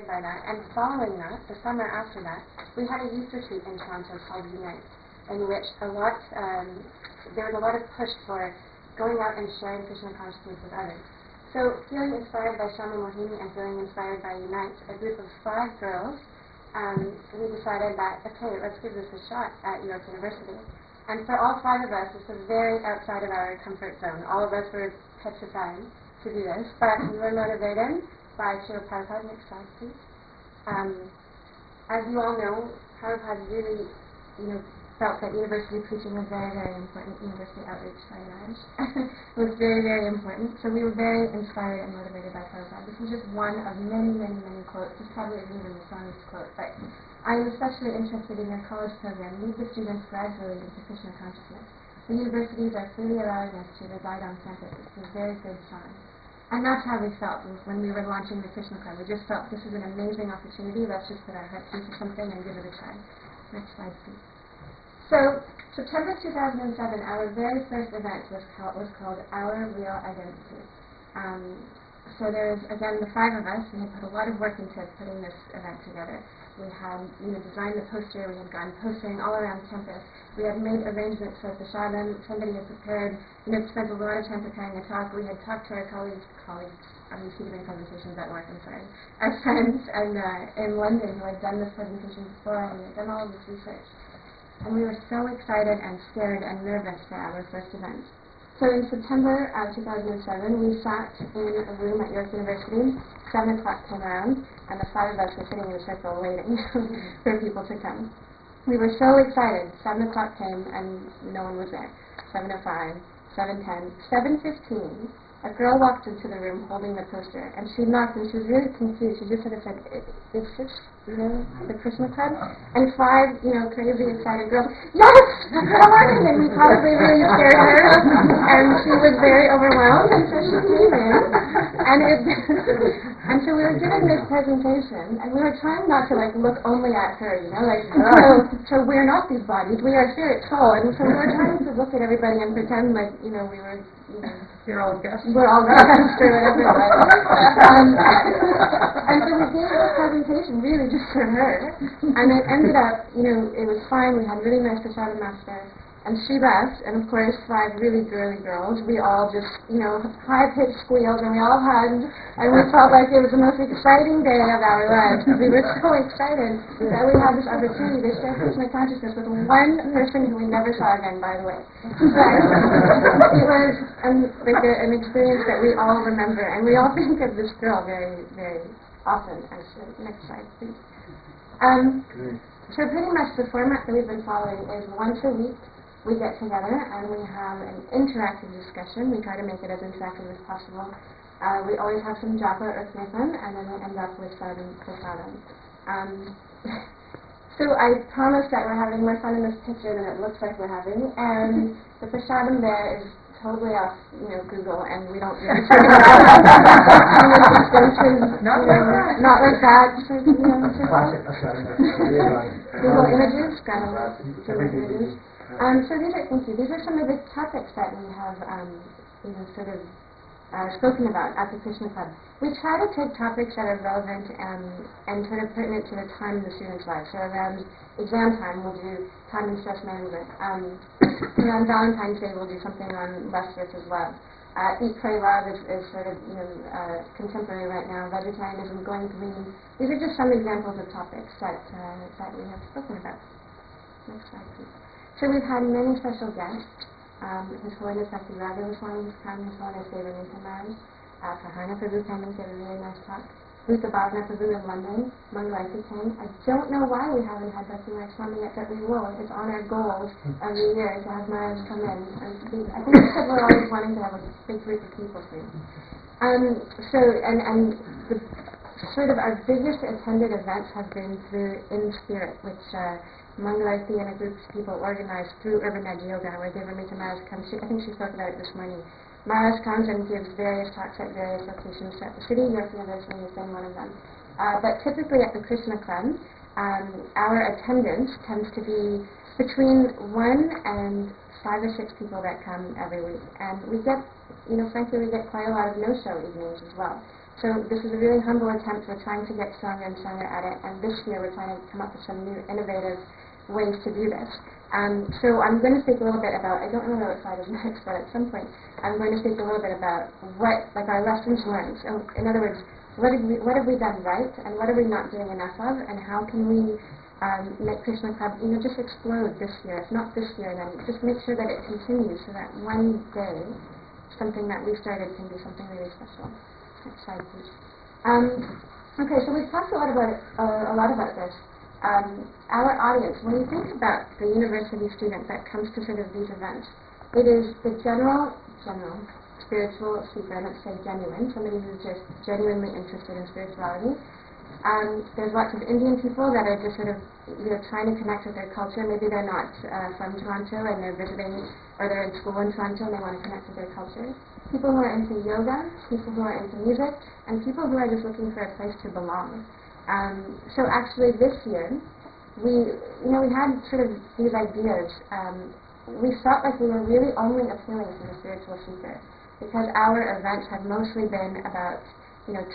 by that, and following that, the summer after that, we had a youth retreat in Toronto called Unite, in which there was a lot of push for going out and sharing Krishna consciousness with others. So, feeling inspired by Shama Mohini and feeling inspired by Unite, a group of 5 girls, we decided that, okay, let's give this a shot at York University. And for all 5 of us, this was very outside of our comfort zone. All of us were petrified to do this, but we were motivated by Srila Prabhupada. Next slide, please. As you all know, Prabhupada really, felt that university preaching was very, very important. University outreach, very large, was very, very important. So we were very inspired and motivated by Prabhupada. This is just one of many, many, many quotes. This probably isn't even the strongest quote, but I am especially interested in your college program. Lead the students gradually into Krishna consciousness. The universities are freely allowing us to reside on campus. It's a very good sign. And that's how we felt when we were launching the Krishna Club. We just felt this is an amazing opportunity. Let's just put our hearts into something and give it a try. Next slide, please. So, September 2007, our very first event was called Our Real Identity. So there was, again, the 5 of us. We had put a lot of work into putting this event together. We had, designed the poster. We had gone postering all around campus. We had made arrangements for prasadam. Somebody had prepared, spent a lot of time preparing a talk. We had talked to our colleagues, I'm keeping conversations at work, I'm sorry, our friends in London who had done this presentation before, and we had done all of this research. And we were so excited and scared and nervous for our first event. So in September 2007, we sat in a room at York University. 7 o'clock came around, and the 5 of us were sitting in a circle waiting for people to come. We were so excited. 7 o'clock came, and no one was there. 7:05, 7:10, 7:15. A girl walked into the room holding the poster, and she knocked, and she was really confused. She just sort of said, "Is this, the Krishna Club?" And 5, crazy, excited girls, "Yes! Come on in!" And we probably really scared her, and she was very overwhelmed, and so she came in, and so we were giving this presentation, and we were trying not to, look only at her, so we're not these bodies, we are spirit soul, and so we were trying to look at everybody and pretend like, we were, you're all guests. We're all guests or whatever. And so we gave this presentation really just for her. And it ended up, it was fine. We had really nice prasadam master. And she left, and of course 5 really girly girls. We all just, high-pitched squealed, and we all hugged. And we felt like it was the most exciting day of our lives. We were so excited that we had this opportunity to share Krishna consciousness with one person who we never saw again, by the way. But it was an experience that we all remember, and we all think of this girl very, very often. Next slide, please. So pretty much the format that we've been following is once a week we get together and we have an interactive discussion. We try to make it as interactive as possible. We always have some japa or kirtan, and then we end up with prasadam. So I promise that we're having more fun in this picture than it looks like we're having, and the prasadam there is totally off, Google, and we don't really figure it out. Not like that. Google Images, Google Images. So these are some of the topics that we have, spoken about at the Krishna Club. We try to take topics that are relevant and sort of pertinent to the time in the student's life. So around exam time, we'll do time and stress management. Around Valentine's Day, we'll do something on lust versus love. Eat, Pray, Love is sort of, contemporary right now. Vegetarianism, going green. These are just some examples of topics that we have spoken about. Next slide, please. So we've had many special guests. His Holiness Dr. Radha Goswami has come, His Holiness Devanita Maharaj, Kahana Prabhu came and gave a really nice talk. Ruta Bhavana Prabhu in London, Mangalarti came. I don't know why we haven't had Dr. Swami yet, but we will. It's on our goals every year to have Maharaj come in. And I think because we're always wanting to have a big group of people soon. The sort of our biggest attended events have been through In Spirit, which Mangalarti and a group of people organized through Urban Ed Yoga, where Devamrita Maharaj comes. I think she spoke about it this morning. Maharaj comes and gives various talks at various locations throughout the city. York University has been one of them. But typically at the Krishna Club, our attendance tends to be between 1 and 5 or 6 people that come every week. And we get, frankly, we get quite a lot of no-show evenings as well. So this is a really humble attempt. We're trying to get stronger and stronger at it, and this year we're trying to come up with some new innovative ways to do this. So I'm going to speak a little bit about, I don't know what slide is next, but at some point I'm going to speak a little bit about what, like our lessons learned. So in other words, what have we done right, and what are we not doing enough of, and how can we make Krishna Club, just explode this year, if not this year, then just make sure that it continues so that one day something that we started can be something really special. Next slide, please. Okay, so we've talked a lot about this. Our audience, when you think about the university student that comes to sort of these events, it is the general spiritual seeker, let's say genuine, somebody who's just genuinely interested in spirituality. There's lots of Indian people that are just sort of trying to connect with their culture. Maybe they're not from Toronto and they're visiting, or they're in school in Toronto and they want to connect with their culture. People who are into yoga, people who are into music, and people who are just looking for a place to belong. So actually this year, we had sort of these ideas. We felt like we were really only appealing to the spiritual seeker because our events have mostly been about,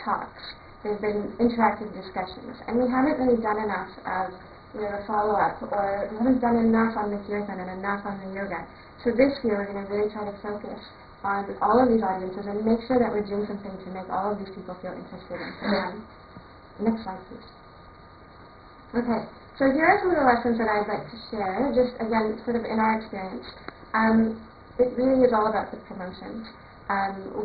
talks. They've been interactive discussions, and we haven't really done enough of, a follow-up, or we haven't done enough on the kirtan and enough on the yoga. So this year we're going to really try to focus on all of these audiences and make sure that we're doing something to make all of these people feel interested in. Next slide, please. Okay, so here are some of the lessons that I'd like to share, just again, sort of in our experience. It really is all about the promotions.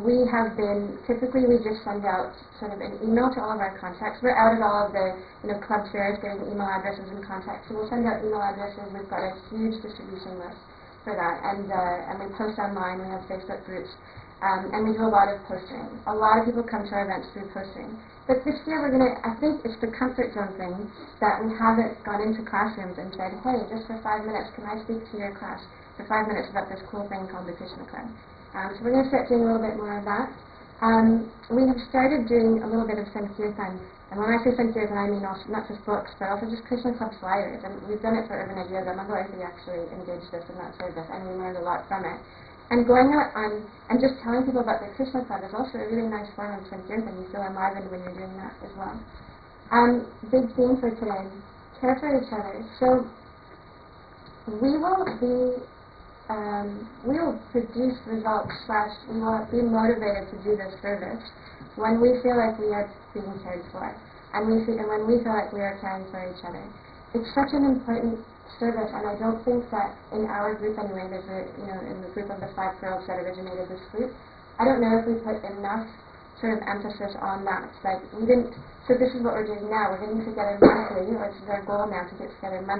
We have been, typically we just send out sort of an email to all of our contacts. We're out at all of the club fairs getting email addresses and contacts, so we'll send out email addresses. We've got a huge distribution list for that, and we post online. We have Facebook groups, and we do a lot of posting. A lot of people come to our events through posting. But this year we're going to, I think it's the comfort zone thing that we haven't gone into classrooms and said, hey, just for 5 minutes, can I speak to your class for 5 minutes about this cool thing called the Krishna Club? So we're going to start doing a little bit more of that. We have started doing a little bit of Sankirtan. And when I say Sankirtan, I mean also, not just books, but also just Krishna Club flyers. And we've done it for Urban Ideas. We actually engaged us in that service, and we learned a lot from it. And going out and just telling people about the Krishna Club is also a really nice form of Sankirtan. You feel enlivened when you're doing that as well. Big theme for today, care for each other. So we will produce results / we will be motivated to do this service when we feel like we are being cared for, and when we feel like we are caring for each other. It's such an important service, and I don't think that in our group anyway, in the group of the 5 girls that originated this group, I don't know if we put enough sort of emphasis on that. Like we didn't. So this is what we're doing now. We're getting together monthly, or this is our goal now, to get together monthly.